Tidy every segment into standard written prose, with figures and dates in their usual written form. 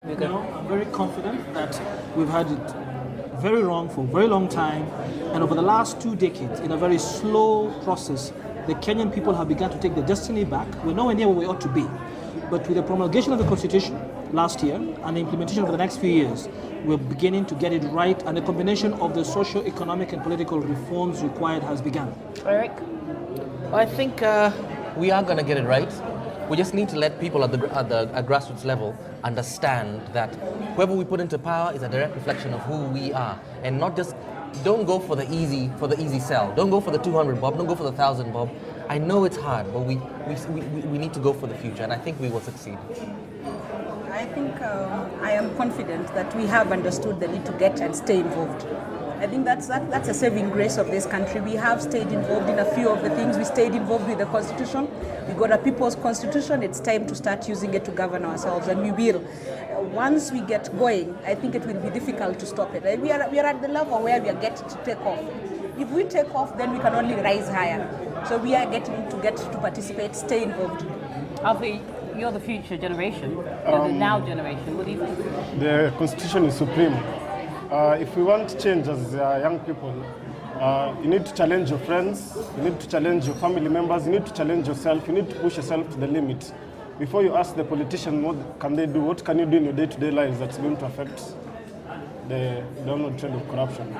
I'm very confident that we've had it very wrong for a very long time, and over the last 2 decades, in a very slow process, the Kenyan people have begun to take their destiny back. We're nowhere near where we ought to be. But with the promulgation of the Constitution last year and the implementation over the next few years, we're beginning to get it right, and the combination of the socio-economic and political reforms required has begun. Eric? I think we are going to get it right. We just need to let people at the grassroots level understand that whoever we put into power is a direct reflection of who we are, and not just don't go for the easy sell. Don't go for the 200 bob. Don't go for the 1,000 bob. I know it's hard, but we need to go for the future, and I think we will succeed. I think I am confident that we have understood the need to get and stay involved. I think that's a saving grace of this country. We have stayed involved in a few of the things. We stayed involved with the Constitution. We got a people's Constitution. It's time to start using it to govern ourselves, and we will. Once we get going, I think it will be difficult to stop it. We are at the level where we are getting to take off. If we take off, then we can only rise higher. So we are getting to participate, stay involved. Alfie, you're the future generation. You're the now generation. What do you think? The Constitution is supreme. If we want change as young people, you need to challenge your friends, you need to challenge your family members, you need to challenge yourself, you need to push yourself to the limit. Before you ask the politician what can they do, what can you do in your day-to-day lives that's going to affect the downward trend of corruption.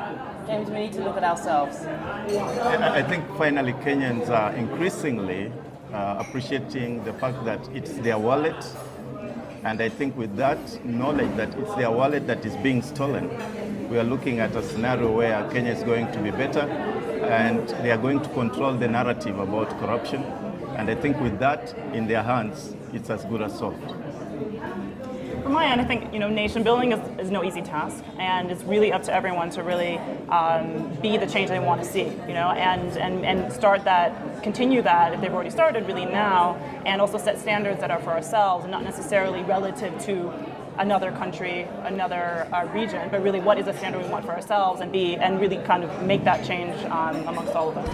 James, we need to look at ourselves. I think finally Kenyans are increasingly appreciating the fact that it's their wallet. And I think with that knowledge that it's their wallet that is being stolen, we are looking at a scenario where Kenya is going to be better, and they are going to control the narrative about corruption. And I think with that in their hands, it's as good as solved. From my end, I think nation building is no easy task, and it's really up to everyone to really be the change they want to see, and start that, continue that if they've already started really now, and also set standards that are for ourselves and not necessarily relative to another country, another region, but really what is a standard we want for ourselves, and really kind of make that change amongst all of us.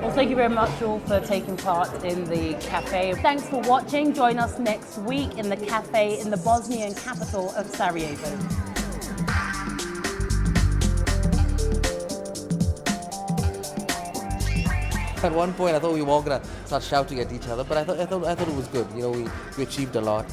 Well, thank you very much all for taking part in the Café. Thanks for watching. Join us next week in the Café in the Bosnian capital of Sarajevo. At one point, I thought we were all gonna start shouting at each other, but I thought it was good. We achieved a lot.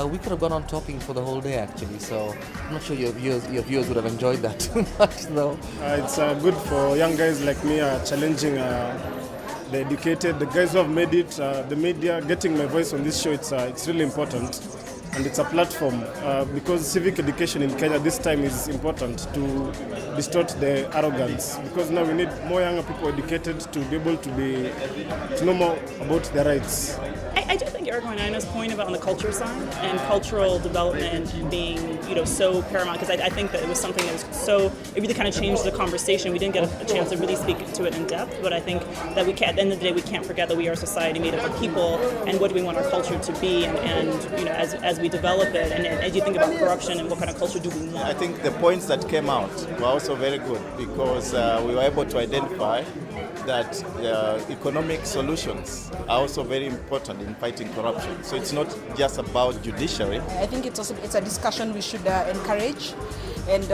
We could have gone on talking for the whole day, actually. So I'm not sure your viewers would have enjoyed that too much, though. It's good for young guys like me, challenging the educated, the guys who have made it, the media, getting my voice on this show. It's really important. And it's a platform because civic education in Kenya this time is important to distort the arrogance, because now we need more younger people educated to be able to know more about their rights. I do think Eric Wainaina's point about on the culture side and cultural development being so paramount, because I think that it was something that was it really kind of changed the conversation. We didn't get a chance to really speak to it in depth, but I think that at the end of the day we can't forget that we are a society made up of people, and what do we want our culture to be, and as we develop it, and as you think about corruption and what kind of culture do we want. I think the points that came out were also very good, because we were able to identify that economic solutions are also very important in fighting corruption. So it's not just about judiciary. I think it's a discussion we should encourage, and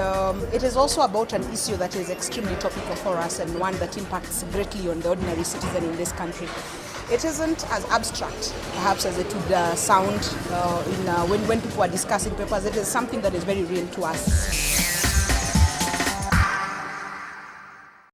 it is also about an issue that is extremely topical for us, and one that impacts greatly on the ordinary citizen in this country. It isn't as abstract, perhaps, as it would sound when people are discussing papers. It is something that is very real to us.